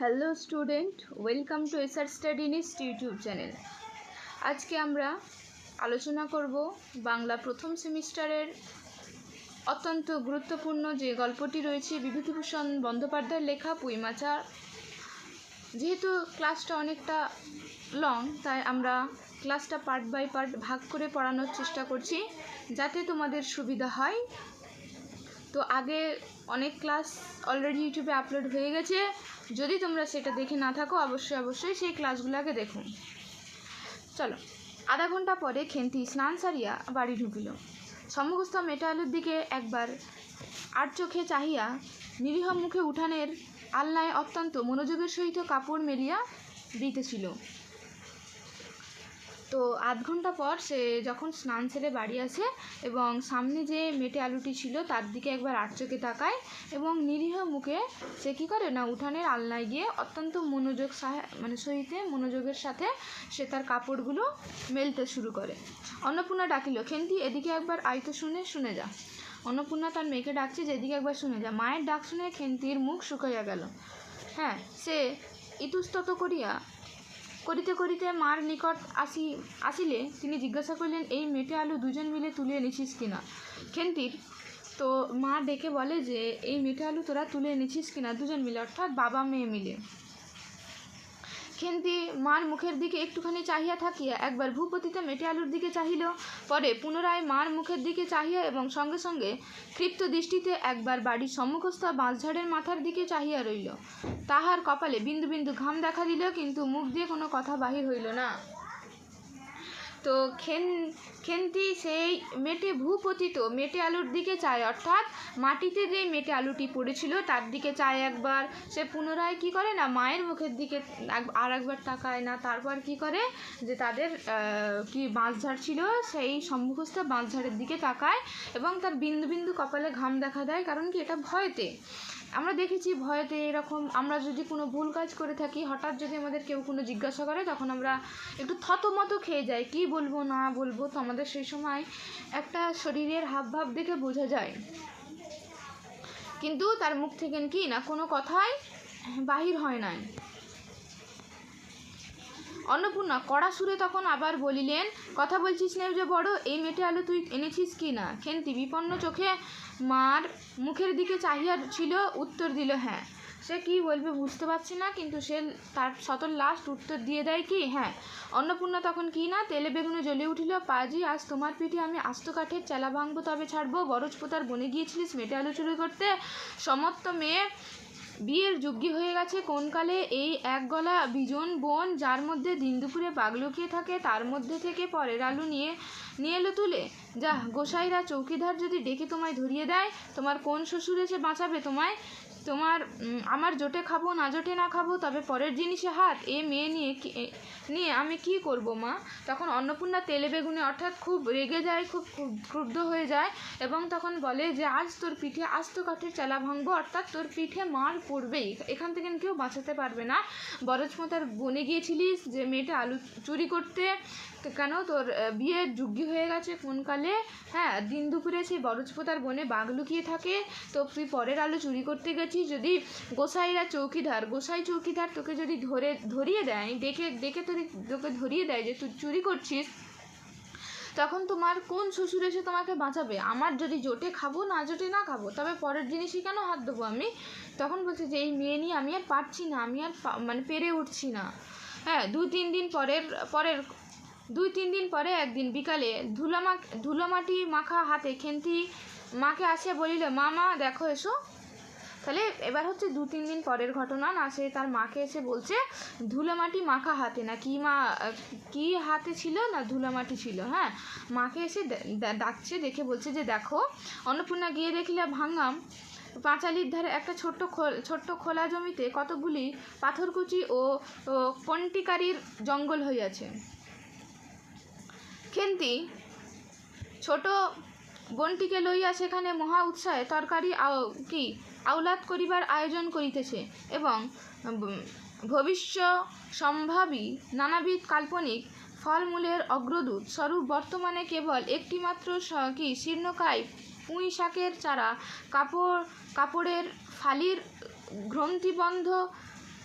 Hello student, welcome to SR study নিস্ট YouTube channel. আজকে আমরা আলোচনা করব বাংলা প্রথম সেমিস্টারের অত্যন্ত গুরুত্বপূর্ণ যে গল্পটি রয়েছে বিভূতিভূষণ বন্দ্যোপাধ্যায়ের লেখা পুঁইমাচা। যেহেতু ক্লাসটা অনেকটা লং, তাই আমরা ক্লাসটা পার্ট বাই পার্ট ভাগ করে পড়ানোর চেষ্টা করছি যাতে তোমাদের সুবিধা হয়। তো আগে অনেক ক্লাস অলরেডি ইউটিউবে আপলোড হয়ে গেছে, যদি তোমরা সেটা দেখে না থাকো অবশ্যই সেই ক্লাসগুলোকে দেখো। চলো। আধা ঘন্টা পরে খেন্তি স্নান সারিয়া বাড়ি ঢুকিল। সম্মুখস্থ মেটা আলুর দিকে একবার আর চোখে চাহিয়া নিরীহ মুখে উঠানের আলনায় অত্যন্ত মনোযোগের সহিত কাপড় মেলিয়া দিতেছিল। তো আধ ঘন্টা পর সে যখন স্নান সেরে বাড়ি আসে এবং সামনে যে মেটে আলুটি ছিল তার দিকে একবার আর চোখে তাকায় এবং নিরীহ মুখে সে কী করে না উঠানের আলনায় গিয়ে অত্যন্ত মনোযোগের সাথে সে তার কাপড়গুলো মেলতে শুরু করে। অন্নপূর্ণা ডাকিল, খেন্তি এদিকে একবার আইতো, শুনে যা। অন্নপূর্ণা তার মেয়েকে ডাকছে যে এদিকে একবার শুনে যা। মায়ের ডাক শুনে খেন্তির মুখ শুকাইয়া গেল। সে ইতস্তত করিতে করিতে মার নিকট আসিলে তিনি জিজ্ঞাসা করলেন, এই মেটে আলু দুজন মিলে তুলে এনেছিস কিনা? খেন্তির তো মা ডেকে বলে যে এই মেটে আলু তোরা তুলে এনেছিস কিনা, দুজন মিলে, অর্থাৎ বাবা মেয়ে মিলে। খেন্তি মার মুখের দিকে একটুখানি চাহিয়া থাকিয়া একবার ভূপতিতে মেটে আলুর দিকে চাহিল, পরে পুনরায় মার মুখের দিকে চাহিয়া এবং সঙ্গে সঙ্গে ক্ষিপ্ত দৃষ্টিতে একবার বাড়ির সম্মুখস্থ বাঁশঝাড়ের মাথার দিকে চাহিয়া রইল। তাহার কপালে বিন্দু বিন্দু ঘাম দেখা দিল, কিন্তু মুখ দিয়ে কোনো কথা বাহির হইল না। তো খেন্তি সেই ভূপতিত মেটে আলুর দিকে চায়, অর্থাৎ মাটিতে যে মেটে আলুটি পড়েছিল তার দিকে চায় একবার। সে পুনরায় কি করে না মায়ের মুখের দিকে আর একবার তাকায় না। তারপর কি করে যে তাদের কি বাঁশঝাড় ছিল সেই সম্মুখস্থ বাঁশঝাড়ের দিকে তাকায় এবং তার বিন্দু বিন্দু কপালে ঘাম দেখা দেয়। কারণ কি, এটা ভয়তে। আমরা দেখেছি ভয়তে এরকম আমরা যদি কোনো ভুল কাজ করে থাকি, হঠাৎ যদি আমাদের কেউ কোনো জিজ্ঞাসা করে, তখন আমরা একটু থতমত খেয়ে যাই, কি বলবো না বলবো। তো আমাদের সেই সময় একটা শরীরের হাবভাব দেখে বোঝা যায়, কিন্তু তার মুখ থেকে কি না কোনো কথাই বাহির হয় নাই। অন্নপূর্ণা কড়া সুরে তখন আবার বলিলেন, কথা বলছিস না যে বড়, এই মেটে আলু তুই এনেছিস কি না? খেন্তি বিপন্ন চোখে মার মুখের দিকে চাহিয়া ছিল, উত্তর দিল হ্যাঁ। সে কি বলবে বুঝতে পারছি না, কিন্তু সে তার সতর লাস্ট উত্তর দিয়ে দেয় কি হ্যাঁ। অন্নপূর্ণা তখন কি না তেলে বেগুনে জ্বলে উঠিল, পাজি আজ তোমার পিঠে আমি আস্ত কাঠের চেলা ভাঙবো, তবে ছাড়বো। বরজপোতার বনে গিয়েছিলিস মেটে আলু চুরি করতে, সমস্ত মেয়ে বিয়ের যোগ্য হয়ে গেছে কোনকালে এই এক গলা বিজন বোন, যার মধ্যে দিন দুপুরে বাঘ লুকিয়ে থাকে, তার মধ্যে থেকে পরের আলু নিয়ে এলো তুলে। যা, গোসাইরা চৌকিদার যদি ডেকে তোমায় ধরিয়ে দেয়, তোমার কোন শ্বশুর এসে বাঁচাবে তোমায়? আমার জোটে খাবো না জোটে না খাবো, তবে পরের জিনিসে হাত, এ মেয়ে নিয়ে আমি কি করব মা? তখন অন্নপূর্ণা তেলে বেগুনে অর্থাৎ খুব রেগে যায়, খুব ক্রুদ্ধ হয়ে যায় এবং তখন বলে যে আজ তোর পিঠে আস্ত কাঠের চেলা ভাঙবো, অর্থাৎ তোর পিঠে মার পড়বেই, এখান থেকে কেউ বাঁচাতে পারবে না। বরজপোতার বনে গিয়েছিলিস যে মেয়েটা আলু চুরি করতে, কেন তোর বিয়ের যোগ্য হয়ে গেছে কোনকালে? দিন দুপুরে সেই বরজপোতার বনে বাঘ লুকিয়ে থাকে, তো তুই পরের আলু চুরি করতে গেছিস। যদি গোসাই চৌকিদার তোকে যদি ধরিয়ে দেয়, ডেকে তোকে ধরিয়ে দেয় যে তুই চুরি করছিস, তখন তোমার কোন শ্বশুর এসে তোমাকে বাঁচাবে? আমার যদি জোটে খাবো না জোটে না খাবো, তবে পরের জিনিসই কেন হাত দেবো আমি? তখন বলছে যে এই মেয়ে নিয়ে আমি আর পারছি না, আমি আর পেরে উঠছি না। 2-3 দিন পরে একদিন বিকালে ধুলোমাটি মাখা হাতে খেন্তি মাকে আসিয়া বলিল, মা দেখো এসো। তাহলে এবার হচ্ছে 2-3 দিন পরের ঘটনা না, সে তার মাকে এসে বলছে ধুলোমাটি মাখা হাতে, না কি হাতে ছিল না ধুলোমাটি ছিল। মাকে এসে ডাকছে, দেখে বলছে যে দেখো। অন্নপূর্ণা গিয়ে দেখিলা ভাঙাম পাঁচালির ধারে একটা ছোট্ট খোলা জমিতে কতগুলি পাথরকুচি ও পন্টিকারির জঙ্গল হইয়াছে। খেন্তি ছোট বোনটিকে লইয়া সেখানে মহা উৎসাহে তরকারি আওলাদ করিবার আয়োজন করিতেছে এবং ভবিষ্য সম্ভাবী নানাবিধ কাল্পনিক ফলমূলের অগ্রদূত স্বরূপ বর্তমানে কেবল একটিমাত্র শীর্ণকায় পুঁই শাকের চারা, কাপড়ের ফালির গ্রন্থিবন্ধ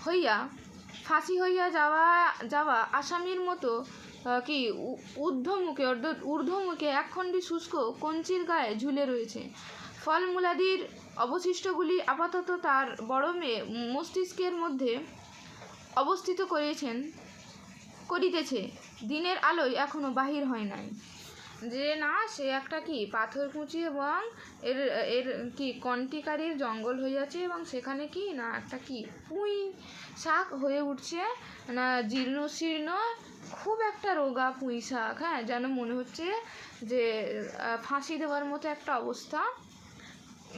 হইয়া ফাঁসি হইয়া যাওয়া আসামির মতো কি ঊর্ধ্বমুখে একখণ্ডি শুষ্ক কঞ্চির গায়ে ঝুলে রয়েছে। ফলমূলাদির অবশিষ্টগুলি আপাতত তার বড় মেয়ে মস্তিষ্কের মধ্যে অবস্থিত করিতেছে, দিনের আলোয় এখনো বাহির হয় নাই। যে না সে একটা কি পাথরকুচি এবং এর এর কি কন্টিকারির জঙ্গল হয়ে আছে, এবং সেখানে কি না একটা কি পুঁই শাক হয়ে উঠছে, না জীর্ণশীর্ণ খুব একটা রোগা পুঁই শাক, হ্যাঁ, যেন মনে হচ্ছে যে ফাঁসি দেওয়ার মতো একটা অবস্থা,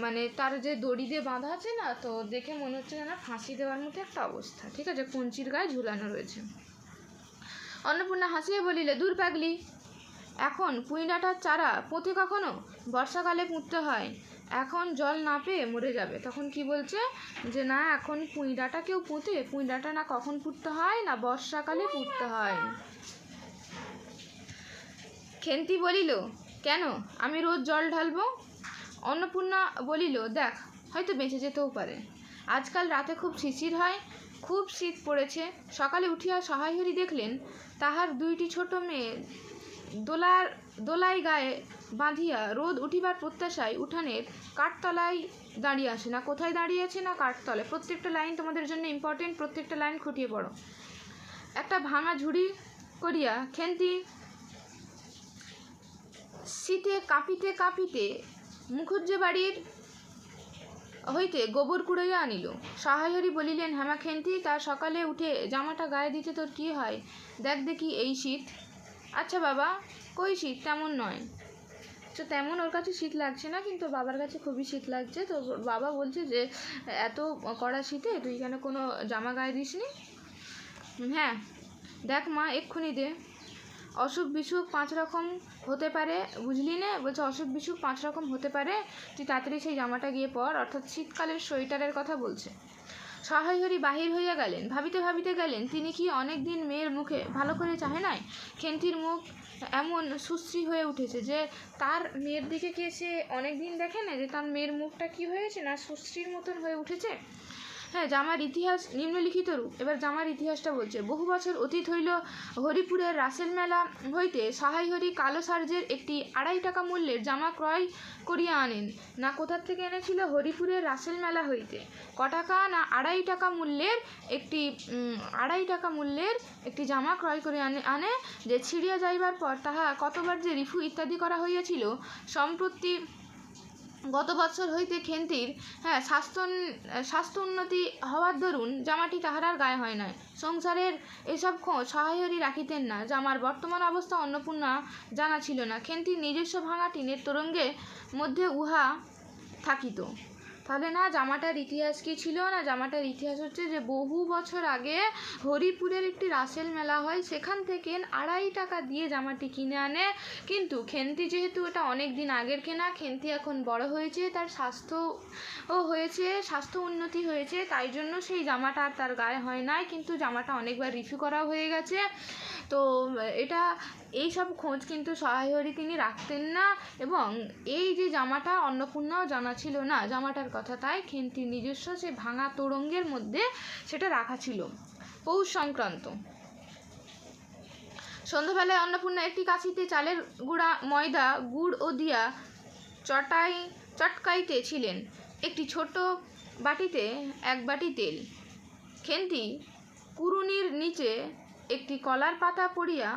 মানে তার যে দড়ি দিয়ে বাঁধা আছে না, তো দেখে মনে হচ্ছে যেন ফাঁসি দেওয়ার মতো একটা অবস্থা, ঠিক আছে, কঞ্চির গায়ে ঝুলানো রয়েছে। অন্নপূর্ণা হাসিয়ে বলিলে, দূর পাগলি, এখন পুঁইডাঁটার চারা পুঁতে কখনো? বর্ষাকালে পুঁততে হয়, এখন জল না পেয়ে মরে যাবে। তখন কি বলছে যে না এখন পুঁইডাঁটা কেউ পুঁতে, পুঁইডাঁটা না কখন পুঁততে হয়, না বর্ষাকালে পুঁততে হয়। খেন্তি বলিল, কেন, আমি রোজ জল ঢালবো? অন্নপূর্ণা বলিল, দেখ, হয়তো বেঁচে যেতেও পারে। আজকাল রাতে খুব শিশির হয়, খুব শীত পড়েছে। সকালে উঠিয়া সহায়হরি দেখলেন তাহার দুইটি ছোট মেয়ে দোলাই গায়ে বাঁধিয়া রোদ উঠিবার প্রত্যাশায় উঠানের কাঠতলায় দাঁড়িয়ে আসে। না কোথায় দাঁড়িয়ে আছে, না কাঠতলায়। প্রত্যেকটা লাইন তোমাদের জন্য ইম্পর্টেন্ট, প্রত্যেকটা লাইন খুঁটিয়ে পড়ো। একটা ভাঙা ঝুড়ি করিয়া খেন্তি শীতে কাঁপিতে মুখুজ্জে বাড়ির হইতে গোবর কুড়াইয়া আনিল। সহায়হরি বলিলেন, হেমা খেন্তি, তার সকালে উঠে জামাটা গায়ে দিতে তোর কি হয়? দেখ দেখি এই শীত। আচ্ছা বাবা, কই শীত, তেমন নয়। তো তেমন ওর কাছে শীত লাগছে না, কিন্তু বাবার কাছে খুবই শীত লাগছে। তো বাবা বলছে যে এত কড়া শীতে তুই কেন কোনো জামা গায়ে দিসনি? হ্যাঁ দেখ মা, এক্ষুনি দে। অসুখ বিসুখ 5 রকম হতে পারে, বুঝলি না? বলছে অসুখ বিসুখ 5 রকম হতে পারে, তুই তাড়াতাড়ি সেই জামাটা গিয়ে পর। অর্থাৎ শীতকালের সোয়েটারের কথা বলছে। সহায়হরি বাহির হইয়া গেলেন। ভাবিতে গেলেন তিনি কি অনেক দিন মেয়ের মুখে ভালো করে চাহে নাই? খেন্তির মুখ এমন সুশ্রী হয়ে উঠেছে যে তার মেয়ের দিকে কে সে অনেক দিন দেখে না, যে তার মেয়ের মুখটা কি হয়েছে না সুশ্রীর মতন হয়ে উঠেছে। হ্যাঁ, জামার ইতিহাস নিম্নলিখিত রূপ। এবার জামার ইতিহাসটা বলছে। বহু বছর অতীত হইল, হরিপুরের রাসেল মেলা হইতে সহায়হরি কালো সার্জের একটি 2.5 টাকা মূল্যের জামা ক্রয় করিয়া আনেন। না কোথার থেকে এনেছিল? হরিপুরের রাসেল মেলা হইতে। ক টাকা? না 2.5 টাকা মূল্যের একটি জামা ক্রয় করে আনে, যে ছিঁড়িয়া যাইবার পর তাহা কতবার যে রিফু ইত্যাদি করা হইয়াছিল। সম্প্রতি গত বৎসর হইতে খেন্তির স্বাস্থ্য উন্নতি হওয়ার দরুন জামাটি তাহার আর গায়ে হয় নাই। সংসারের এসব খোঁজ সহায়হরি রাখিতেন না। জামার বর্তমান অবস্থা অন্নপূর্ণা জানা ছিল না। খেন্তির নিজস্ব ভাঙা টিনের তোরঙ্গের মধ্যে উহা থাকিত। তাহলে না জামাটার ইতিহাস কি ছিল? না জামাটার ইতিহাস হচ্ছে যে বহু বছর আগে হরিপুরের একটি রাসেল মেলা হয়, সেখান থেকে 2.5 টাকা দিয়ে জামাটি কিনে আনে। কিন্তু খেন্তি যেহেতু এটা অনেক দিন আগের কেনা, খেন্তি এখন বড় হয়েছে, তার স্বাস্থ্য উন্নতি হয়েছে, তাই জন্য সেই জামাটা আর তার গায়ে হয় নাই, কিন্তু জামাটা অনেকবার রিফিউ করা হয়ে গেছে। তো এইসব খোঁজ কিন্তু সহায়হরি তিনি রাখতেন না, এবং এই যে জামাটা অন্নপূর্ণাও জানা ছিল না জামাটার কথা, তাই খেন্তির নিজস্ব সেই ভাঙা তোরঙ্গের মধ্যে সেটা রাখা ছিল। পৌষ সংক্রান্ত। সন্ধ্যাবেলায় অন্নপূর্ণা একটি কাশিতে চালের গুঁড়া, ময়দা, গুড় ও দিয়া চটকাইতে ছিলেন। একটি ছোট বাটিতে 1 বাটি তেল। খেন্তি কুড়ুনির নিচে একটি কলার পাতা পাড়িয়া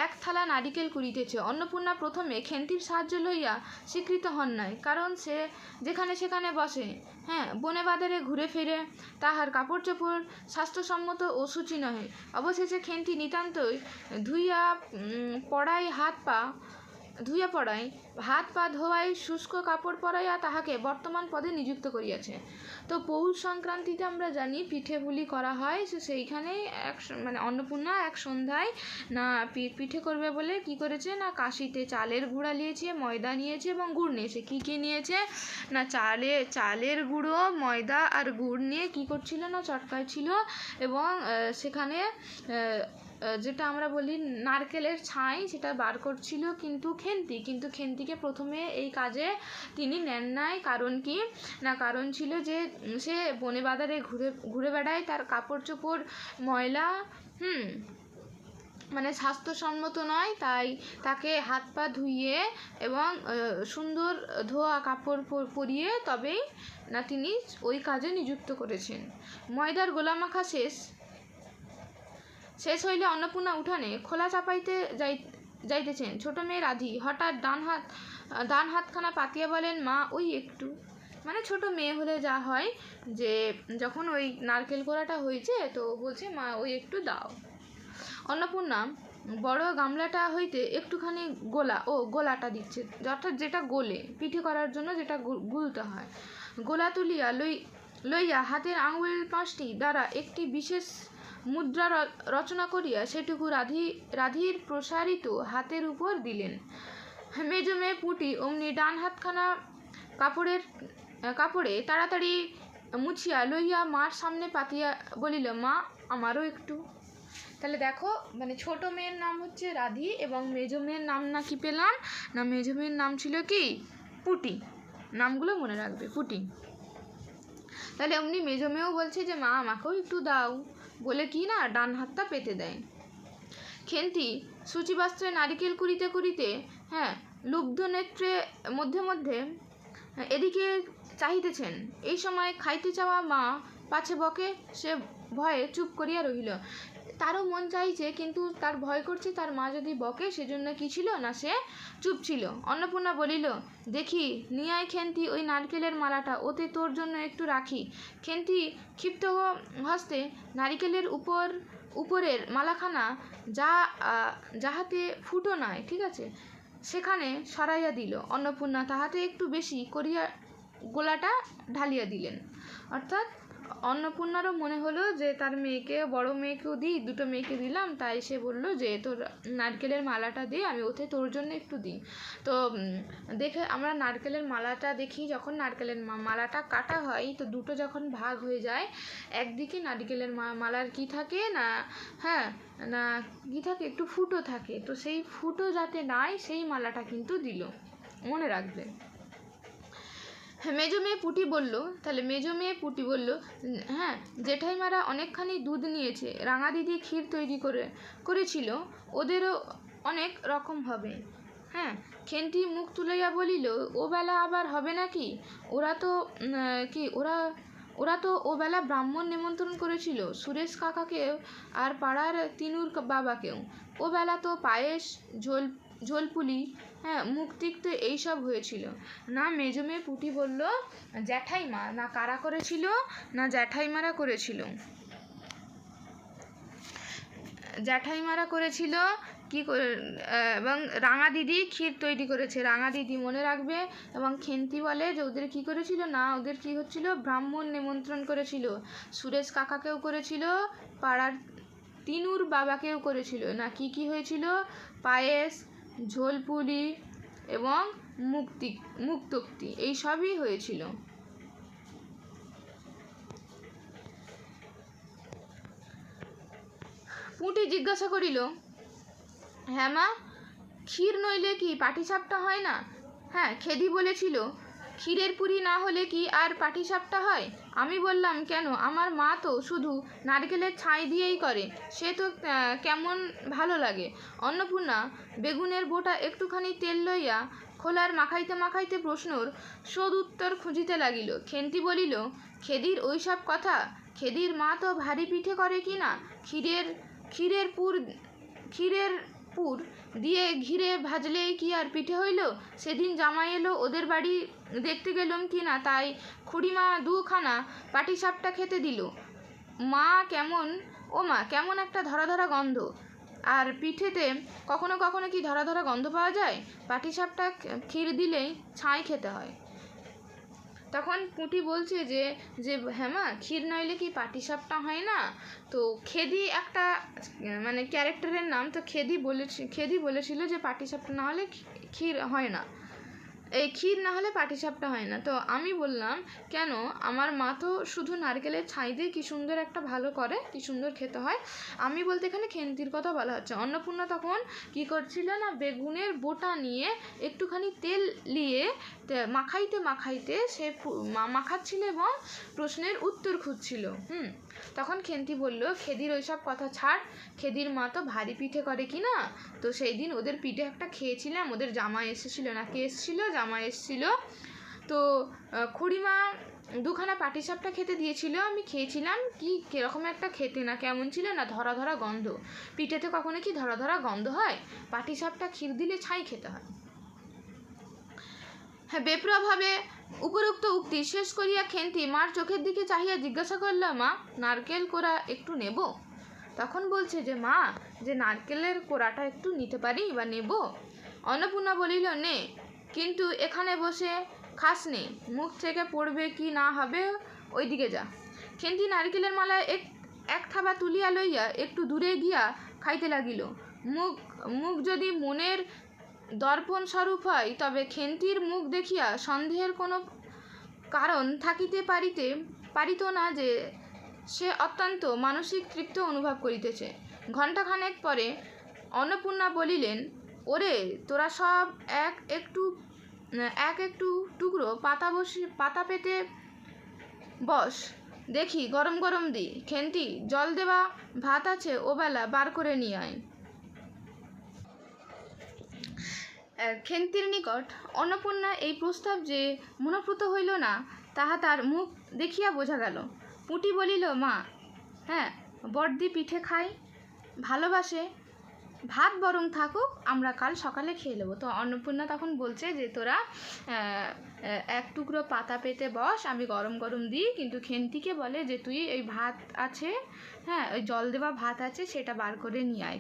1 থালা নারিকেল কুড়িতেছে। অন্নপূর্ণা প্রথমে খেন্তির সাহায্য লইয়া স্বীকৃত হন নাই, কারণ সে যেখানে সেখানে বসে, হ্যাঁ, বনে বাজারে ঘুরে ফিরে, তাহার কাপড় চোপড় স্বাস্থ্যসম্মত ও সূচি নহে। অবশেষে খেন্তি নিতান্তই ধুইয়া পড়াই হাত পা ধোয়াই শুষ্ক কাপড় পরাইয়া তাহাকে বর্তমান পদে নিযুক্ত করিয়াছে। তো পৌষ সংক্রান্তিতে আমরা জানি পিঠে পুলি করা হয়, তো সেইখানেই অন্নপূর্ণা এক সন্ধ্যায় না পিঠে করবে বলে কি করেছে, না কাশিতে চালের গুঁড়া নিয়েছে, ময়দা নিয়েছে এবং গুড় নিয়েছে। কি নিয়েছে? না চালের গুঁড়ো, ময়দা আর গুড় নিয়ে কি করছিল, না চটকাইছিল, এবং সেখানে যেটা আমরা বলি নারকেলের ছাই, সেটা বার করছিল। কিন্তু খেন্তিকে প্রথমে এই কাজে তিনি নেন নাই। কারণ কি না, কারণ ছিল যে সে বনে বাজারে ঘুরে ঘুরে বেড়ায়, তার কাপড় চোপড় ময়লা, মানে স্বাস্থ্যসম্মত নয়, তাই তাকে হাত পা ধুইয়ে এবং সুন্দর ধোয়া কাপড় পরিয়ে তবেই না তিনি ওই কাজে নিযুক্ত করেছেন। ময়দার গোলা মাখা শেষ হইলে অন্নপূর্ণা উঠানে খোলা চাপাইতে যাইতেছেন। ছোট মেয়ে রাধি হঠাৎ ডান হাতখানা পাতিয়া বলেন, মা ওই একটু। মানে ছোট মেয়ে হলে যা হয় যে যখন ওই নারকেল কোড়াটা হয়েছে তো বলছে, মা ওই একটু দাও। অন্নপূর্ণা বড় গামলাটা হইতে একটুখানি গোলাটা দিচ্ছে, অর্থাৎ যেটা গোলে পিঠে করার জন্য যেটা গুলতে হয়। গোলা তুলিয়া লইয়া হাতের আঙুলের পাঁচটি দ্বারা একটি বিশেষ মুদ্রা রচনা করিয়া সেটুকু রাধির প্রসারিত হাতের উপর দিলেন। মেজো মেয়ে পুটি অমনি ডান হাতখানা কাপড়ে তাড়াতাড়ি মুছিয়া লইয়া মার সামনে পাতিয়া বলিল, মা আমারও একটু। তাহলে দেখো, মানে ছোট মেয়ের নাম হচ্ছে রাধি এবং মেজো মেয়ের নাম না কি পেলাম না, মেজো মেয়ের নাম ছিল কি পুটি। নামগুলো মনে রাখবে, পুটি। তাহলে অমনি মেজো মেয়েও বলছে যে মা আমাকেও একটু দাও বলে কি না ডান হাতটা পেতে দেয়। খেন্তি সূচিবাস্ত্রে নারিকেল কুড়িতে লুব্ধ নেত্রে মধ্যে এদিকে চাহিতেছেন। এই সময় খাইতে চাওয়া মা পাছে বকে, সে ভয়ে চুপ করিয়া রহিল। তারও মন চাইছে, কিন্তু তার ভয় করছে তার মা যদি বকে, সেজন্য কি ছিল না, সে চুপ ছিল। অন্নপূর্ণা বলিল, দেখি নিয়ে আয় খেন্তি ওই নারকেলের মালাটা, ওতে তোর জন্য একটু রাখি। খেন্তি ক্ষিপ্ত হস্তে নারিকেলের উপরের মালাখানা যাহাতে ফুটো নাই, ঠিক আছে, সেখানে সরাইয়া দিল। অন্নপূর্ণা তাহাতে একটু বেশি করিয়া গোলাটা ঢালিয়া দিলেন। অর্থাৎ অন্নপূর্ণারও মনে হলো যে তার মেয়েকে, বড় মেয়েকেও দিই, দুটো মেয়েকে দিলাম, তাই সে বলল যে তোর নারকেলের মালাটা দিয়ে আমি ওতে তোর জন্য একটু দিই। তো দেখে আমরা নারকেলের মালাটা দেখি, যখন নারকেলের মালাটা কাটা হয় তো দুটো যখন ভাগ হয়ে যায়, একদিকে নারকেলের মালার কি থাকে না, না কি থাকে, একটু ফুটো থাকে, তো সেই ফুটো যাতে নাই সেই মালাটা কিন্তু দিল, মনে রাখবে। মেজো মেয়ে পুটি বলল, জেঠাইমারা অনেকখানি দুধ নিয়েছে, রাঙা দিদি ক্ষীর তৈরি করেছিল, ওদেরও অনেক রকম হবে। খেন্তি মুখ তুলাইয়া বলিল, ও বেলা আবার হবে নাকি? ওরা তো ও বেলা ব্রাহ্মণ নিমন্ত্রণ করেছিল, সুরেশ কাকাকেও আর পাড়ার তিনুর বাবাকেও। ও বেলা তো পায়েস, ঝোলপুলি, মুখ তিক্ত এইসব হয়েছিল। না, মেজো মেয়ে পুটি বলল, জ্যাঠাইমা না কারা করেছিল না জ্যাঠাইমারা করেছিল কি করে, এবং রাঙা দিদি ক্ষীর তৈরি করেছে, রাঙা দিদি মনে রাখবে। এবং খেন্তি বলে যে ওদের কি করেছিল না, ওদের কি হচ্ছিল, ব্রাহ্মণ নিমন্ত্রণ করেছিল, সুরেশ কাকাকেও করেছিল, পাড়ার তিনুর বাবাকেও করেছিল। না কি হয়েছিল, পায়েস, ঝোলপুলি এবং মুক্তোক্তি এই সবই হয়েছিল। পুটি জিজ্ঞাসা করিল, হ্যাঁ মা, ক্ষীর নইলে কি পাটিসাপটা হয় না? খেদি বলেছিল ক্ষীরের পুরি না হলে কি আর পাটিসাপটা হয়? আমি বললাম, কেন, আমার মা তো শুধু নারকেলের ছাই দিয়েই করে, সে তো কেমন ভালো লাগে। অন্নপূর্ণা বেগুনের বোটা একটুখানি তেল লইয়া খোলার মাখাইতে প্রশ্নর সদুত্তর খুঁজিতে লাগিল। খেন্তি বলিল, খেদির ওই সব কথা, খেদির মা তো ভারী পিঠে করে কি না, ক্ষীরের পুর দিয়ে ঘিরে ভাজলেই কি আর পিঠে হইল? সেদিন জামাই এলো, ওদের বাড়ি দেখতে গেলাম কি না, তাই খুড়িমা দুখানা পাটিসাপটা খেতে দিল। মা কেমন একটা ধরা গন্ধ, আর পিঠেতে কখনো কি ধরা গন্ধ পাওয়া যায়? পাটিসাপটা ক্ষীর দিলেই ছাই খেতে হয়। তখন পুঁটি বলছে যে হ্যাঁ মা, ক্ষীর নইলে কি পাটিসাপটা হয় না? তো খেদি একটা মানে ক্যারেক্টারের নাম, তো খেদি বলেছিল যে পাটিসাপটা না হলে ক্ষীর হয় না। এই ক্ষীর না হলে পাটিসাপটা হয় না। তো আমি বললাম, কেন? আমার মা তো শুধু নারকেলের ছাই দিয়ে কী সুন্দর একটা ভালো করে, কী সুন্দর খেতে হয়। আমি বলতে এখানে খেন্তির কথা বলা হচ্ছে। অন্নপূর্ণা তখন কী করছিল না, বেগুনের বোটা নিয়ে একটুখানি তেল নিয়ে মাখাইতে মাখাইতে সে মাখাচ্ছিল এবং প্রশ্নের উত্তর খুঁজছিল। তখন খেন্তি বলল, খেদির ওইসব কথা ছাড়, খেদির মা তো ভারী পিঠে করে কি না। তো সেই দিন ওদের পিঠে একটা খেয়েছিলাম, ওদের জামাই এসেছিলো না, কে এসেছিলো, জামাই এসেছিলো। তো খুড়িমা দুখানা পাটিসাপটা খেতে দিয়েছিল, আমি খেয়েছিলাম। কি কীরকম একটা খেতে না, কেমন ছিল না, ধরা ধরা গন্ধ। পিঠেতে কখনো কি ধরা ধরা গন্ধ হয়? পাটিসাপটা ক্ষীর দিলে ছাই খেতে হয়। হ্যাঁ, বেপরোয়াভাবে উপরোক্ত উক্তি শেষ করিয়া খেন্তি মার চোখের দিকে চাহিয়া জিজ্ঞাসা করল, মা, নারকেল কোড়া একটু নেব? তখন বলছে যে, মা, যে নারকেলের কোড়াটা একটু নিতে পারি বা নেব? অন্নপূর্ণা বলিল, নে, কিন্তু এখানে বসে খাস নে, মুখ থেকে পড়বে কি না হবে, ওইদিকে যা। খেন্তি নারকেলের মালা এক থাবা তুলিয়া লইয়া একটু দূরে গিয়া খাইতে লাগিল। মুখ যদি মনের দর্পণ স্বরূপ হয়, তবে খেন্তির মুখ দেখিয়া সন্দেহের কোনো কারণ থাকিতে পারিত না যে সে অত্যন্ত মানসিক তৃপ্ত অনুভব করিতেছে। ঘণ্টাখানেক পরে অন্নপূর্ণা বলিলেন, ওরে, তোরা সব এক একটু টুকরো পাতা পেতে বস, দেখি গরম গরম দি। খেন্তি, জল দেওয়া ভাত আছে ওবেলা, বার করে নিয়ে আয়। খেন্তির নিকট অন্নপূর্ণা এই প্রস্তাব যে মনোপ্রুত হইল না, তাহা তার মুখ দেখিয়া বোঝা গেল। পুঁটি বলিল, মা, হ্যাঁ, বড়দি পিঠে খাই, ভালোবাসে, ভাত বরং থাকুক, আমরা কাল সকালে খেয়ে নেবো। তো অন্নপূর্ণা তখন বলছে যে, তোরা এক টুকরো পাতা পেতে বস, আমি গরম গরম দিই। কিন্তু খেন্তিকে বলে যে, তুই এই ভাত আছে, হ্যাঁ, ওই জল দেওয়া ভাত আছে, সেটা বার করে নিয়ে আয়।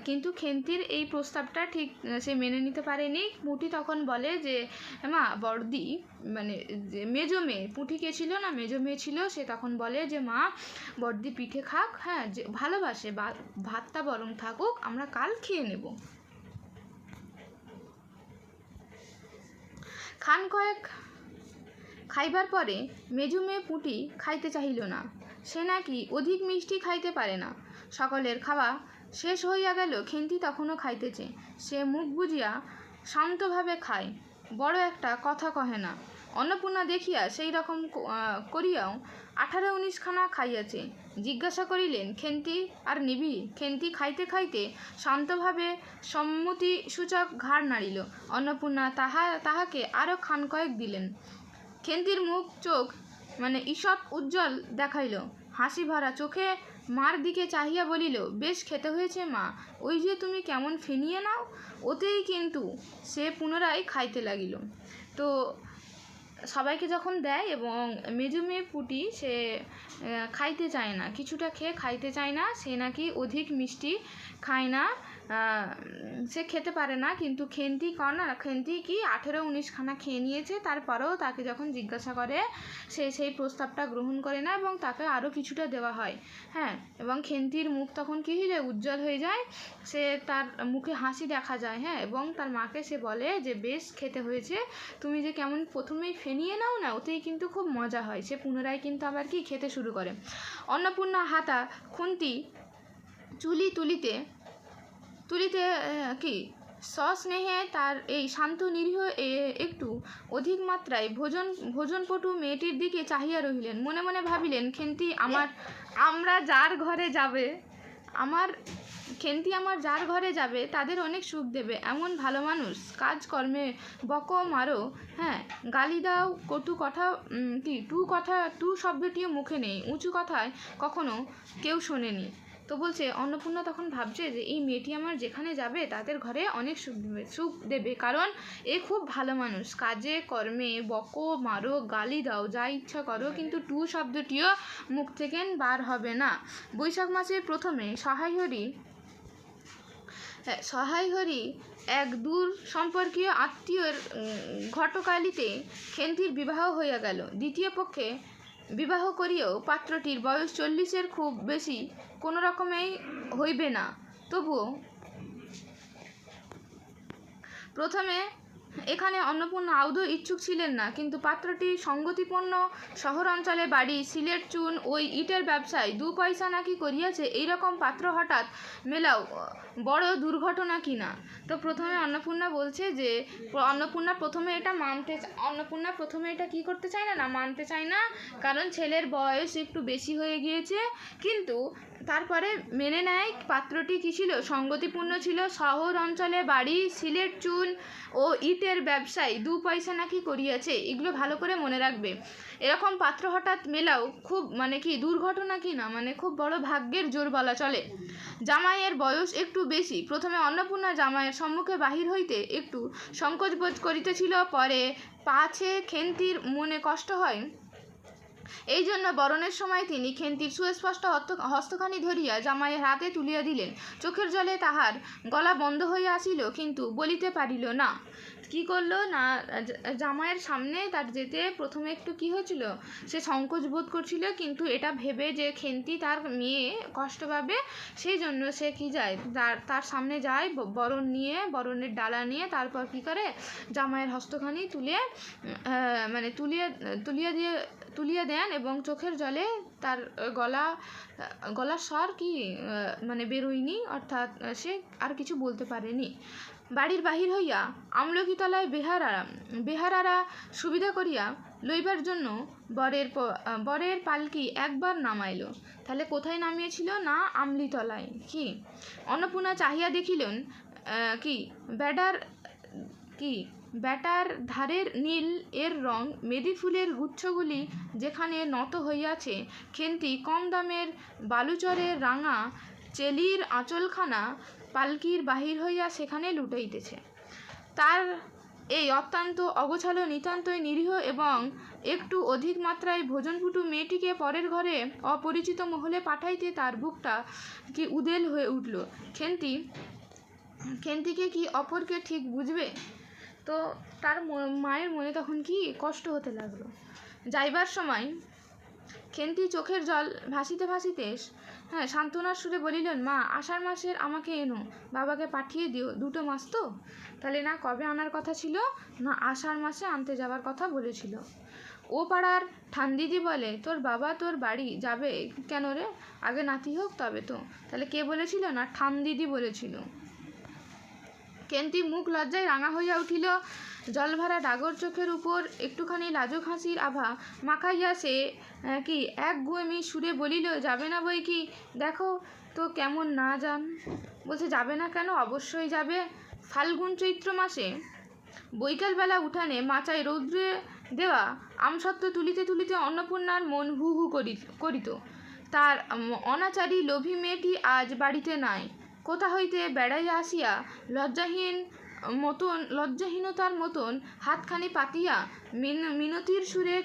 কিন্তু খেন্তির এই প্রস্তাবটা ঠিক সে মেনে নিতে পারেনি। পুঁটি তখন বলে যে, মা, বড়দি, মানে যে মেজো মেয়ে, পুঁটি কে ছিল না, মেজো মেয়ে ছিল, সে তখন বলে যে, মা, বড়দি পিঠে খাক, হ্যাঁ, যে ভালোবাসে, ভাতটা বরং থাকুক, আমরা কাল খেয়ে নেব। খান কয়েক খাইবার পরে মেজো মেয়ে পুঁটি খাইতে চাহিল না, সে নাকি অধিক মিষ্টি খাইতে পারে না। সকলের খাওয়া শেষ হইয়া গেল, খেন্তি তখনও খাইতেছে। সে মুখ বুজিয়া শান্তভাবে খায়, বড় একটা কথা কহে না। অন্নপূর্ণা দেখিয়া সেই রকম করিয়াও 18-19 খানা খাইয়াছে। জিজ্ঞাসা করিলেন, খেন্তি আর নিবি? খেন্তি খাইতে খাইতে শান্তভাবে সম্মতিসূচক ঘাড় নাড়িল। অন্নপূর্ণা তাহাকে আরও খান কয়েক দিলেন। খেন্তির মুখ চোখ ঈষৎ উজ্জ্বল দেখাইল, হাসি ভরা চোখে মার দিকে চাহিয়া বলিল, বেশ খেতে হয়েছে মা, ওই যে তুমি কেমন ফিনিয়ে নাও। ওতেই কিন্তু সে পুনরায় খাইতে লাগিল। তো সবাইকে যখন দেয়, এবং মেজো মেয়ে পুঁটি সে খাইতে চায় না, কিছুটা খেয়ে খাইতে চায় না, সে নাকি অধিক মিষ্টি খায় না, সে খেতে পারে না। কিন্তু খেন্তি খেন্তি কি 18-19 খানা খেয়ে নিয়েছে, তারপরেও তাকে যখন জিজ্ঞাসা করে, সে সেই প্রস্তাবটা গ্রহণ করে না এবং তাকে আরও কিছুটা দেওয়া হয়। হ্যাঁ, এবং খেন্তির মুখ তখন কী হয়ে যায়, উজ্জ্বল হয়ে যায়, সে তার মুখে হাসি দেখা যায়। হ্যাঁ, এবং তার মাকে সে বলে যে, বেশ খেতে হয়েছে, তুমি যে কেমন প্রথমেই ফেনিয়ে নাও না, ওতেই কিন্তু খুব মজা হয়। সে পুনরায় কিন্তু আবার কি খেতে শুরু করে। অন্নপূর্ণা হাতা খুন্তি তুলিতে কি সস্নেহে তার এই শান্ত নিরীহ একটু অধিক মাত্রায় ভোজনপটু মেয়েটির দিকে চাহিয়া রহিলেন। মনে মনে ভাবিলেন, খেন্তি আমার যার ঘরে যাবে তাদের অনেক সুখ দেবে, এমন ভালো মানুষ, কাজকর্মে বকো মারো, হ্যাঁ, গালি দাও, কটু কথা, টু শব্দটিও মুখে নেই, উঁচু কথায় কখনো কেউ শোনেনি। তো বলছে, অন্নপূর্ণা তখন ভাবছে যে এই মেয়েটি আমার যেখানে যাবে তাদের ঘরে অনেক সুখ দেবে, কারণ এ খুব ভালো মানুষ, কাজে কর্মে বকো মারো, গালি দাও, যা ইচ্ছা করো, কিন্তু টু শব্দটিও মুখ থেকে বার হবে না। বৈশাখ মাসের প্রথমে সহায় হরি এক দূর সম্পর্কীয় আত্মীয়ের ঘটকালিতে খেন্তির বিবাহ হইয়া গেল। দ্বিতীয় পক্ষে বিবাহ করিয়াও পাত্রটির বয়স 40-এর খুব বেশি কোনো রকমেই হইবে না, প্রথমে এখানে অন্নপূর্ণা আদৌ ইচ্ছুক ছিলেন না, কিন্তু পাত্রটি সঙ্গতিপূর্ণ শহর অঞ্চলে বাড়ি, সিলেট চুন ওই ইটের ব্যবসায় 2 পয়সা নাকি করিয়াছে, এইরকম পাত্র হঠাৎ মেলাও বড় দুর্ঘটনা কিনা। তো প্রথমে অন্নপূর্ণা বলছে যে অন্নপূর্ণা প্রথমে এটা কি করতে চায় না মানতে চায় না, কারণ ছেলের বয়স একটু বেশি হয়ে গিয়েছে। কিন্তু তারপরে মেনে নেয় পাত্রটি কী ছিল, সঙ্গতিপূর্ণ ছিল, শহর অঞ্চলে বাড়ি, সিলেট চুন ও ইটের ব্যবসায় 2 পয়সা নাকি করিয়াছে। এগুলো ভালো করে মনে রাখবে। এরকম পাত্র হঠাৎ মেলাও খুব কি দুর্ঘটনা কি না, খুব বড় ভাগ্যের জোর বলা চলে। জামাইয়ের বয়স একটু বেশি। প্রথমে অন্নপূর্ণা জামাইয়ের সম্মুখে বাহির হইতে একটু সংকোচ বোধ করিতেছিল, পরে পাছে খেন্তির মনে কষ্ট হয়, এই জন্য বরণের সময় তিনি খেন্তির সুস্পষ্ট হস্তখানি ধরিয়া জামাইয়ের হাতে তুলিয়া দিলেন। চোখের জলে তাহার গলা বন্ধ হইয়া আসিল, কিন্তু বলিতে পারিল না। কি করলো না, জামাইয়ের সামনে তার যেতে প্রথমে একটু কি হয়েছিল, সে সংকোচ বোধ করছিল, কিন্তু এটা ভেবে যে খেন্তি তার মেয়ে কষ্ট পাবে, সেই জন্য সে কি যায়, তার সামনে যায়, বরণের ডালা নিয়ে, তারপর কি করে জামাইয়ের হস্তখানি তুলিয়া দেন, এবং চোখের জলে তার গলার স্বর কি বেরোয়নি, অর্থাৎ সে আর কিছু বলতে পারেনি। বাড়ির বাহির হইয়া আমলকিতলায় বেহারারা সুবিধা করিয়া লইবার জন্য বরের পালকি একবার নামাইল। তাহলে কোথায় নামিয়েছিল না, আমলিতলায়। কি অন্নপূর্ণা চাহিয়া দেখিলেন ব্যাটার ধারের নীল এর রং মেদি ফুলের গুচ্ছগুলি যেখানে নত হইয়াছে, খেন্তি কম দামের বালুচরের রাঙা চেলির আঁচলখানা পালকির বাহির হইয়া সেখানে লুটাইতেছে। তার এই অত্যন্ত অগোছালো, নিতান্তই নিরীহ এবং একটু অধিক মাত্রায় ভোজনপুটু মেয়েটিকে পরের ঘরে অপরিচিত মহলে পাঠাইতে তার বুকটা কি উদেল হয়ে উঠল। খেন্তিকে কি অপরকে ঠিক বুঝবে? তো তার মায়ের মনে তখন কি কষ্ট হতে লাগলো। যাইবার সময় খেন্তি চোখের জল ভাসিতে সান্ত্বনার সুরে বলিলেন, মা, আষাঢ় মাসের আমাকে এনো, বাবাকে পাঠিয়ে দিও, 2 মাস তো। তাহলে না কবে আনার কথা ছিল, না আষাঢ় মাসে আনতে যাবার কথা বলেছিল। ও পাড়ার ঠান্দিদি বলে, তোর বাবা তোর বাড়ি যাবে কেন রে, আগে নাতি হোক তবে তো। তাহলে কে বলেছিল, না ঠান্দিদি বলেছিল। খেন্তি মুখ লজ্জায় রাঙা হইয়া উঠিল। জলভরা ডাগর চোখের উপর একটুখানি লাজুক হাসির আভা মাখাইয়া সে এক গুয়েমি সুরে বলিল, যাবে না বই কি, দেখো তো কেমন না যান। বলছে যাবে না কেন, অবশ্যই যাবে। ফাল্গুন চৈত্র মাসে বৈকালবেলা উঠানে মাচায় রৌদ্রে দেওয়া আমসত্ত্ব তুলিতে তুলিতে অন্নপূর্ণার মন হু হু করিত। তার অনাচারী লোভী মেয়েটি আজ বাড়িতে নাই। কোথা হইতে বেড়াইয়া আসিয়া লজ্জাহীনতার মতন হাতখানি পাতিয়া মিনতির সুরে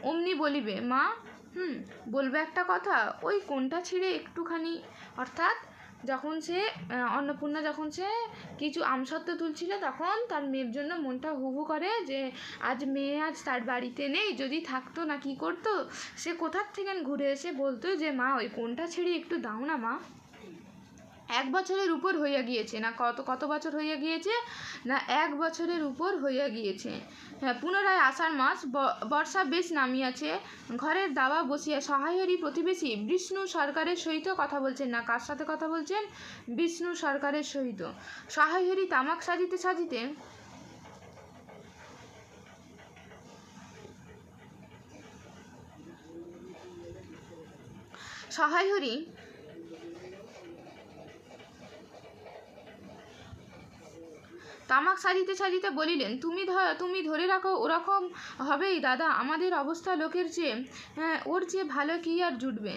অমনি বলিবে, মা, বলবে একটা কথা, ওই কোনটা ছিঁড়ে একটুখানি। অর্থাৎ অন্নপূর্ণা যখন সে কিছু আমসত্ত্ব তুলছিল, তখন তার মেয়ের জন্য মনটা হু হু করে যে আজ তার বাড়িতে নেই, যদি থাকতো না কি করতো, সে কোথার থেকে ঘুরে এসে বলতো যে মা, ওই কোনটা ছিঁড়ে একটু দাও না মা। 1 বছরের উপর হইয়া গিয়েছে, না কত বছর হইয়া গিয়েছে, না 1 বছরের উপর হইয়া গিয়েছে। হ্যাঁ, পুনরায় আষাঢ় মাস, বর্ষা বেশ নামিয়াছে। ঘরের দাওয়া বসিয়া সহায়েরই প্রতিবেশী বিষ্ণু সরকারের সহিত কথা বলছেন। না কার সাথে কথা বলছেন, বিষ্ণু সরকারের সহিত। সহায়েরই তামাক সাজিতে সাজিতে বলিলেন, তুমি ধরে রাখো, ওরকম হবেই দাদা। আমাদের অবস্থা লোকের চেয়ে ওর চেয়ে ভালো কি আর জুটবে।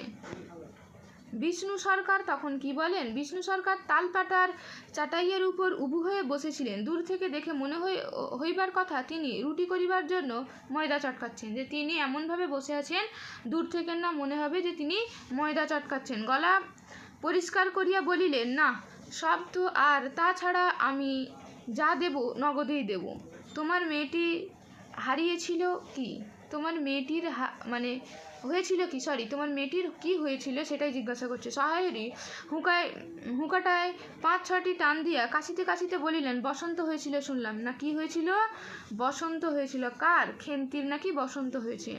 বিষ্ণু সরকার তখন কি বলেন, বিষ্ণু সরকার তালপাতার চাটাইয়ের উপর উবু হয়ে বসেছিলেন। দূর থেকে দেখে মনে হইবার কথা তিনি রুটি করিবার জন্য ময়দা চটকাচ্ছেন। যে তিনি এমনভাবে বসে আছেন, দূর থেকে না মনে হবে যে তিনি ময়দা চটকাচ্ছেন। গলা পরিষ্কার করিয়া বলিলেন, না, সব তো, আর তাছাড়া আমি যা দেব নগদেই দেব। তোমার মেয়েটি হারিয়েছিল কি, তোমার মেয়েটির হয়েছিল কি, সরি, তোমার মেয়েটির কি হয়েছিল সেটাই জিজ্ঞাসা করছে। সহায়রী হুঁকাটায় 5-6টি টান দিয়া কাশিতে কাশিতে বলিলেন, বসন্ত হয়েছিল শুনলাম। না কি হয়েছিল? বসন্ত হয়েছিল। কার? খেন্তির নাকি বসন্ত হয়েছে।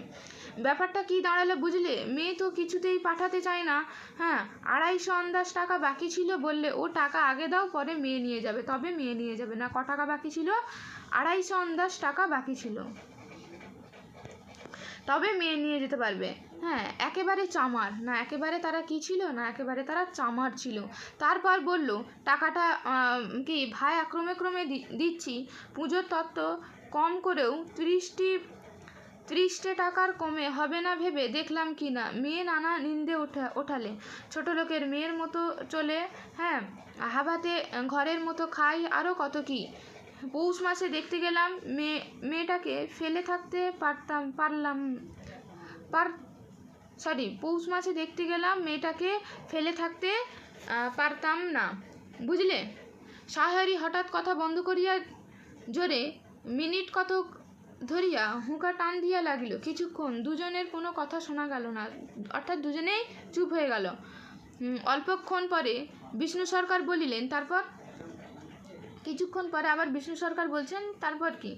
ব্যাপারটা কি দাঁড়ালো বুঝলে? মেয়ে তো কিছুতেই পাঠাতে চায় না। হ্যাঁ, 250 টাকা বাকি ছিল, বললে ও টাকা আগে দাও, পরে মেয়ে নিয়ে যাবে, তবে মেয়ে নিয়ে যাবে। না, ক টাকা বাকি ছিল? 250 টাকা বাকি ছিল, তবে মেয়ে নিয়ে যেতে পারবে। হ্যাঁ, একেবারে চামার। না একেবারে তারা কি ছিল? না একেবারে তারা চামার ছিল। তারপর বলল, টাকাটা কি ভাই ক্রমে ক্রমে দিচ্ছি, পুজোর তত্ত্ব কম করেও 30 টাকার কমে হবে না ভেবে দেখলাম কি না। মেয়ে নানা নিন্দে ওঠালে, ছোট লোকের মেয়ের মতো চলে, হ্যাঁ, হাবাতে ঘরের মতো খাই, আরও কত কি। পৌষ মাসে দেখতে গেলাম মেয়েটাকে ফেলে থাকতে পৌষ মাসে দেখতে গেলাম মেয়েটাকে ফেলে থাকতে পারতাম না, বুঝলে। সাহারি হঠাৎ কথা বন্ধ করিয়া জোরে মিনিট কতক ধরিয়া হুঁকা টান দিয়া লাগিল। কিছুক্ষণ দুজনের কোনো কথা শোনা গেল না, অর্থাৎ দুজনেই চুপ হয়ে গেল। অল্পক্ষণ পরে বিষ্ণু সরকার বলিলেন, তারপর? কিছুক্ষণ পরে আবার বিষ্ণু সরকার বলছেন, তারপর কি?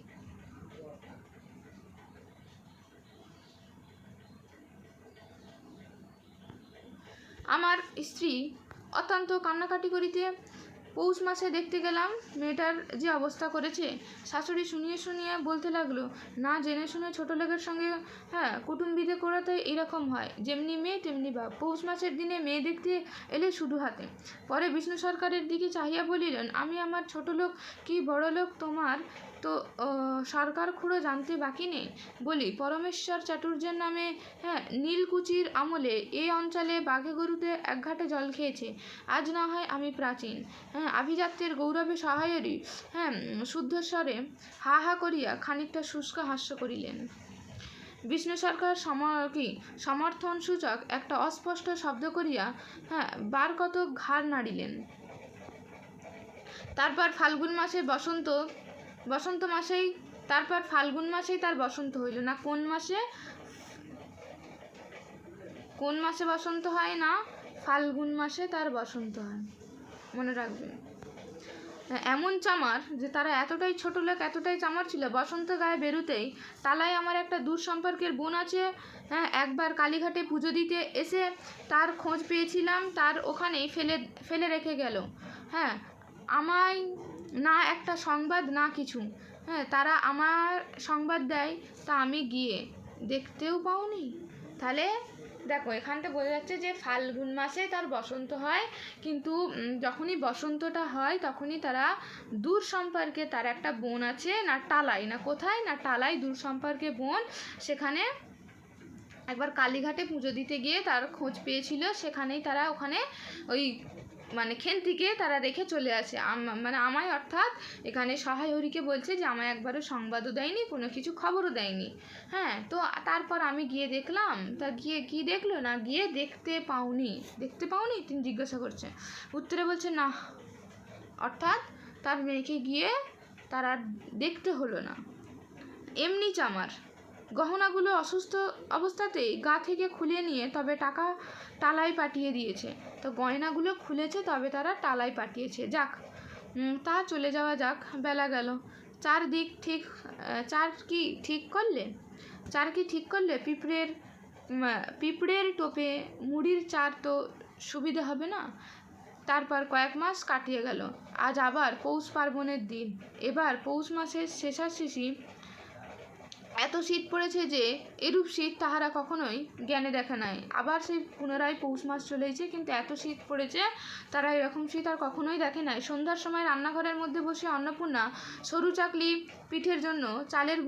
আমার স্ত্রী অত্যন্ত কান্নাকাটি করিতে, পৌষ মাসে দেখতে গেলাম মেয়েটার যে অবস্থা করেছে। শাশুড়ি শুনিয়ে শুনিয়ে বলতে লাগলো, না জেনে শুনে ছোটো লোকের সঙ্গে, হ্যাঁ, কুটুম্বিতে করাতে এরকম হয়, যেমনি মেয়ে তেমনি বাপ। পৌষ মাসের দিনে মেয়ে দেখতে এলে শুধু হাতে। পরে বিষ্ণু সরকারের দিকে চাহিয়া বলিলেন, আমি আমার ছোট লোক কি বড় লোক তোমার তো সরকার খুঁড়ো জানতে বাকি নেই। বলি, পরমেশ্বর চাটুর্যের নামে, হ্যাঁ, নীলকুচির আমলে এই অঞ্চলে বাঘে গরুতে এক ঘাটে জল খেয়েছে। আজ না হয় আমি প্রাচীন, হ্যাঁ, আভিজাত্যের গৌরবে সহায়েরই, হ্যাঁ, শুদ্ধস্বরে হা হা করিয়া খানিকটা শুষ্ক হাস্য করিলেন। বিষ্ণু সরকার সমর্থন সূচক একটা অস্পষ্ট শব্দ করিয়া, হ্যাঁ, বার কত ঘাড় নাড়িলেন। তারপর ফাল্গুন মাসে ফাল্গুন মাসেই তার বসন্ত হইল। না কোন মাসে বসন্ত হয়? না, ফাল্গুন মাসে তার বসন্ত হয়, মনে রাখবেন। এমন চামার যে তারা এতটাই ছোট লোক, এতটাই চামার ছিল, বসন্ত গায়ে বেরুতেই তালায় আমার একটা দূর সম্পর্কের বোন আছে, হ্যাঁ, একবার কালীঘাটে পুজো দিতে এসে তার খোঁজ পেয়েছিলাম, তার ওখানেই ফেলে রেখে গেল। হ্যাঁ, আমায় না একটা সংবাদ না কিছু, হ্যাঁ, তারা আমার সংবাদ দেয়, তা আমি গিয়ে দেখতেও পাওনি। তাহলে দেখো, এখানটা বোঝা যাচ্ছে যে ফাল্গুন মাসে তার বসন্ত হয়, কিন্তু যখনই বসন্তটা হয় তখনই তারা দূর সম্পর্কে, তার একটা বোন আছে, না টালাই, না কোথায়, না টালাই দূর সম্পর্কে বোন, সেখানে একবার কালীঘাটে পুজো দিতে গিয়ে তার খোঁজ পেয়েছিল, সেখানেই তারা ওখানে ওই মানে খেন্তিকে তারা রেখে চলে আসে। মানে আমায়, অর্থাৎ এখানে সহায়রীকে বলছে যে আমায় একবারও সংবাদও দেয়নি, কোনো কিছু খবরও দেয়নি। হ্যাঁ, তো তারপর আমি গিয়ে দেখলাম। তা গিয়ে কি দেখলো? না গিয়ে দেখতে পাওনি তিনি জিজ্ঞাসা করছে। উত্তরে বলছে না, অর্থাৎ তার মেয়েকে গিয়ে তারা দেখতে হলো না। এমনি চামার গহনাগুলো অসুস্থ অবস্থাতেই গা থেকে খুলে নিয়ে তবে টাকা টালায় পাঠিয়ে দিয়েছে। তো গয়নাগুলো খুলেছে, তবে তারা টালায় পাঠিয়েছে। যাক, তা চলে যাওয়া যাক, বেলা গেল। চার কি ঠিক করলে? পিঁপড়ের টোপে মুড়ির চার তো সুবিধে হবে না। তারপর কয়েক মাস কাটিয়ে গেল। আজ আবার পৌষ পার্বণের দিন। এবার পৌষ মাসের শেষাশেষি এত শীত পড়েছে যে এরূপ শীত তাহারা কখনোই জ্ঞানে দেখে নাই। আবার সেই পুনরায় পৌষ মাস চলেছে, কিন্তু এত শীত পড়েছে তারা এরকম শীত আর কখনোই দেখে নাই। সন্ধ্যার সময় রান্নাঘরের মধ্যে বসে অন্নপূর্ণা সরু চাকলি পিঠের জন্য চালের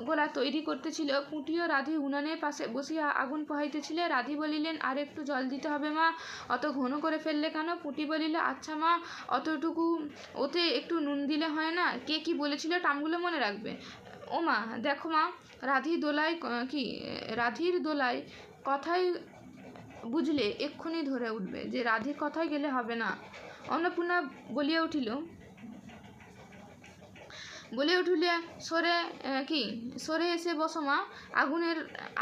গোলা তৈরি করতেছিল। পুঁটি ও রাধি উনানের পাশে বসিয়া আগুন পোহাইতেছিলে। রাধি বলিলেন, আর একটু জল দিতে হবে মা, অত ঘন করে ফেললে কেন? পুঁটি বলিলে, আচ্ছা মা, অতটুকু, ওতে একটু নুন দিলে হয় না? কে কি বলেছিল টামগুলো মনে রাখবে। ও মা, দেখো মা, রাধির দোলায় কথাই বুঝলে এক্ষুনি ধরে উঠবে যে রাধির কথায় গেলে হবে না। অন্নপূর্ণা বলিয়া উঠিল, বলে উঠলে, সরে এসে বসো মা,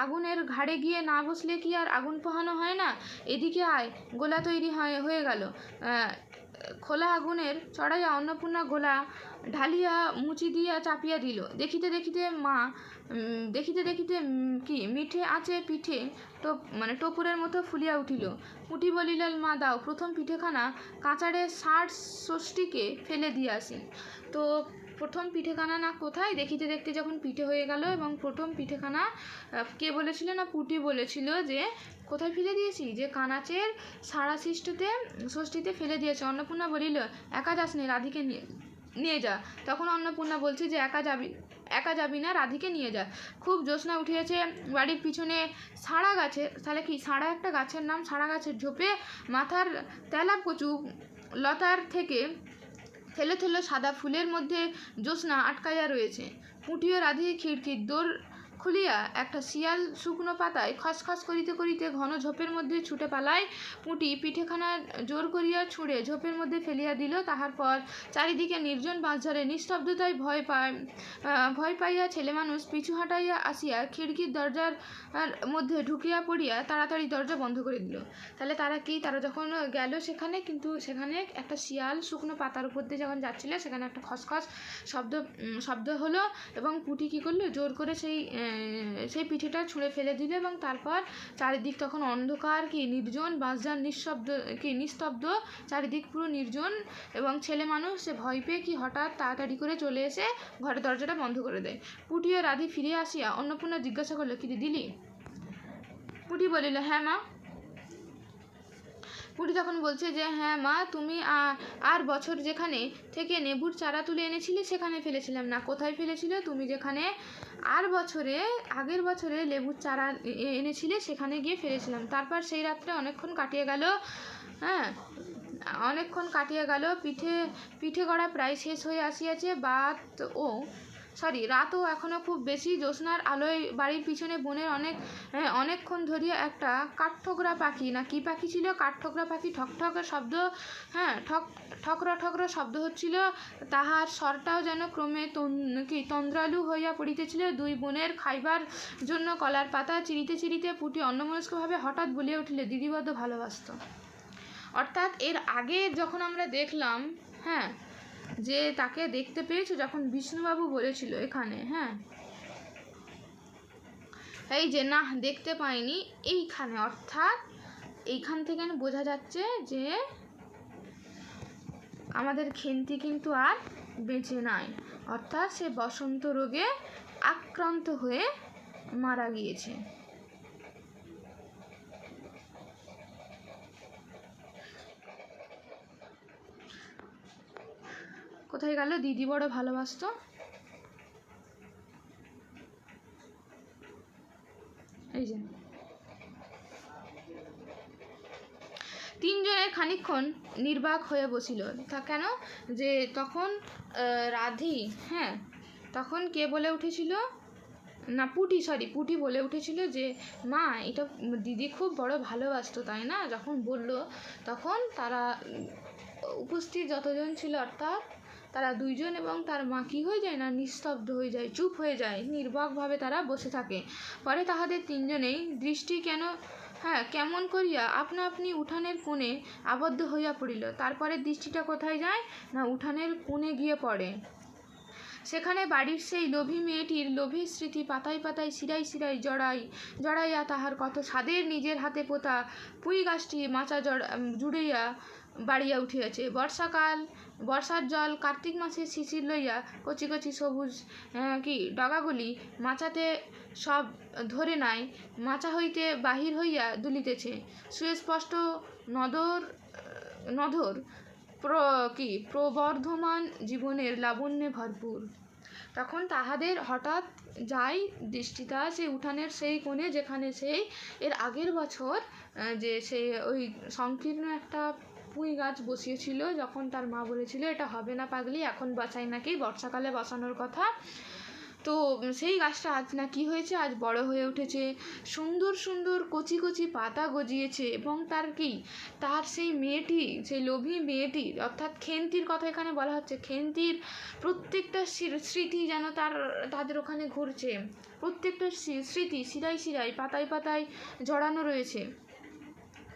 আগুনের ঘাড়ে গিয়ে না বসলে কি আর আগুন পোহানো হয় না? এদিকে আয়, গোলা তৈরি হয়ে গেল। খোলা আগুনের চড়াইয়া অন্নপূর্ণা গোলা ঢালিয়া মুচি দিয়া চাপিয়া দিল। দেখিতে দেখিতে মিঠে আঁচে পিঠে টপুরের মতো ফুলিয়া উঠিল। পুঁটি বলিল, মা দাও প্রথম পিঠেখানা কাঁচারে 60-ষষ্ঠীকে ফেলে দিয়ে আসি। তো প্রথম পিঠেখানা না কোথায়, দেখিতে দেখতে যখন পিঠে হয়ে গেল এবং প্রথম পিঠেখানা কে বলেছিল না পুঁটি বলেছিল যে কোথায় ফেলে দিয়েছি, যে কানাচের 60-ষষ্ঠীতে ফেলে দিয়েছে। অন্নপূর্ণা বলিল, একা যাসনি, রাধিকে নিয়ে যা। তখন অন্নপূর্ণা বলছে যে একা যাবি না, রাধিকে নিয়ে যা। খুব জ্যোৎস্না উঠিয়েছে, বাড়ির পিছনে সাড়া গাছের, তাহলে কি সাড়া একটা গাছের নাম, সাড়া গাছের ঝোপে মাথার তেলা কচু লতার থেকে থেলো থেলো সাদা ফুলের মধ্যে জ্যোৎস্না আটকাইয়া রয়েছে। পুঁটি ও রাধি খিড়কির দোর খুলিয়া একটা শিয়াল শুকনো পাতায় খসখস করিতে করিতে ঘন ঝোপের মধ্যে ছুটে পালায়। পুঁটি পিঠেখানা জোর করিয়া ছুঁড়ে ঝোপের মধ্যে ফেলিয়া দিল। তাহার পর চারিদিকে নির্জন বাঁশঝাড়ে নিস্তব্ধতায় ভয় পাইয়া ছেলে মানুষ পিছু হাঁটাইয়া আসিয়া খিড়কির দরজার মধ্যে ঢুকিয়া পড়িয়া তাড়াতাড়ি দরজা বন্ধ করে দিল। তাহলে তারা যখন গেল সেখানে, কিন্তু সেখানে একটা শিয়াল শুকনো পাতার উপর দিয়ে যখন যাচ্ছিল, সেখানে একটা খসখস শব্দ হলো এবং পুঁটি কী করলো, জোর করে সেই পিঠেটা ছুঁড়ে ফেলে দিল। এবং তারপর চারিদিক তখন অন্ধকার, নির্জন, বাঁশঝাড় নিস্তব্ধ, চারিদিক পুরো নির্জন। এবং ছেলে মানুষ সে ভয় পেয়ে হঠাৎ তাড়াতাড়ি করে চলে এসে ঘরের দরজাটা বন্ধ করে দেয়। পুঁটি ও রাধি ফিরে আসিয়া অন্নপূর্ণা জিজ্ঞাসা করলো, কি দিলি? পুঁটি বলিল, হ্যাঁ মা। পুঁটি তখন বলছে যে, হ্যাঁ মা, তুমি আর বছর যেখানে থেকে নেবুর চারা তুলে এনেছিলে সেখানে ফেলেছিলাম না। কোথায় ফেলেছিল? তুমি যেখানে আগের বছরে লেবুর চারা এনেছিলে সেখানে গিয়ে ফেলেছিলাম। তারপর সেই রাত্রে অনেকক্ষণ কাটিয়ে গেল। পিঠে গড়া প্রায় শেষ হয়ে আসিয়াছে। রাতও এখনও খুব বেশি। জ্যোৎস্নার আলোয় বাড়ির পিছনে বনের অনেকক্ষণ ধরিয়া একটা কাঠঠোকরা পাখি, না কি পাখি ছিল, কাঠঠোকরা পাখি ঠকরা শব্দ হচ্ছিল। তাহার স্বরটাও যেন ক্রমে তন্দ্রালু হইয়া পড়িতেছিল। দুই বোনের খাইবার জন্য কলার পাতা চিরিতে পুঁটি অন্যমনস্কভাবে হঠাৎ বলিয়া উঠিল, দিদি বড্ড ভালোবাসত। অর্থাৎ এর আগে যখন আমরা দেখলাম, যে তাকে দেখতে পেয়েছো, যখন বিষ্ণুবাবু বলেছিল এখানে, এই যে না দেখতে পাইনি, এইখানে, অর্থাৎ এইখান থেকে বোঝা যাচ্ছে যে আমাদের খেন্তি কিন্তু আর বেঁচে নাই, অর্থাৎ সে বসন্ত রোগে আক্রান্ত হয়ে মারা গিয়েছে। কোথায় গেল? দিদি বড় ভালোবাসত। এই যে তিনজনের খানিকক্ষণ নির্বাক হয়ে বসিল। তা কেন? যে তখন রাধি, তখন কে বলে উঠেছিল না, পুঁটি বলে উঠেছিল যে, মা, এটা দিদি খুব বড় ভালোবাসতো, তাই না? যখন বলল, তখন তারা উপস্থিত যতজন ছিল, অর্থাৎ তারা দুইজন এবং তার মা কী হয়ে যায় না, নিস্তব্ধ হয়ে যায়, চুপ হয়ে যায়, নির্বাকভাবে তারা বসে থাকে। পরে তাহাদের তিনজনেই দৃষ্টি কেমন করিয়া আপনা আপনি উঠানের কোণে আবদ্ধ হইয়া পড়িল। তারপরে দৃষ্টিটা কোথায় যায় না, উঠানের কোণে গিয়ে পড়ে। সেখানে বাড়ির সেই লোভী মেয়েটির লোভের স্মৃতি পাতায় পাতায় শিরায় জড়াইয়া তাহার কত স্বাদের নিজের হাতে পোতা পুঁই গাছটি মাচা জুড়িয়া বাড়িয়া উঠিয়াছে। বর্ষার জল কার্তিক মাসের শিশির লইয়া কচি কচি সবুজ ডগাগুলি মাচাতে সব ধরে নাই, মাচা হইতে বাহির হইয়া দুলিতেছে। সুস্পষ্ট নধর প্রবর্ধমান জীবনের লাবণ্যে ভরপুর। তখন তাহাদের হঠাৎ যায় দৃষ্টিটা সেই উঠানের সেই কোণে, যেখানে সেই এর আগের বছর যে সে ওই সংকীর্ণ একটা পুঁই গাছ বসিয়েছিল, যখন তার মা বলেছিল এটা হবে না পাগলি, এখন বাঁচাই নাকি, বর্ষাকালে বসানোর কথা। তো সেই গাছটা আজ না কি হয়েছে, আজ বড় হয়ে উঠেছে, সুন্দর সুন্দর কচি কচি পাতা গজিয়েছে, এবং তার সেই মেয়েটি, সেই লোভী মেয়েটি অর্থাৎ খেন্তির কথা এখানে বলা হচ্ছে, খেন্তির প্রত্যেকটা স্মৃতি যেন তাদের ওখানে ঘুরছে, প্রত্যেকটা স্মৃতি শিরায় শিরায় পাতায় পাতায় জড়ানো রয়েছে,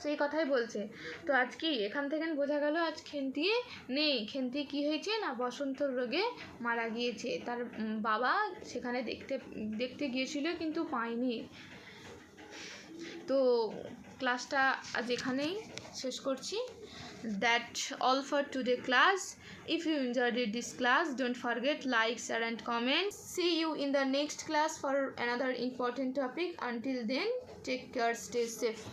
সেই কথাই বলছে। তো আজ কি এখান থেকে বোঝা গেল আজ খেন্তি নেই। খেন্তি কি হয়েছে না, বসন্ত রোগে মারা গিয়েছে। তার বাবা সেখানে দেখতে গিয়েছিল কিন্তু পায়নি। তো ক্লাসটা আজ এখানেই শেষ করছি। That's all for today class. If you enjoyed this class, don't forget like, share and comment. See you in the next class for another important topic. Until then, take care, stay safe.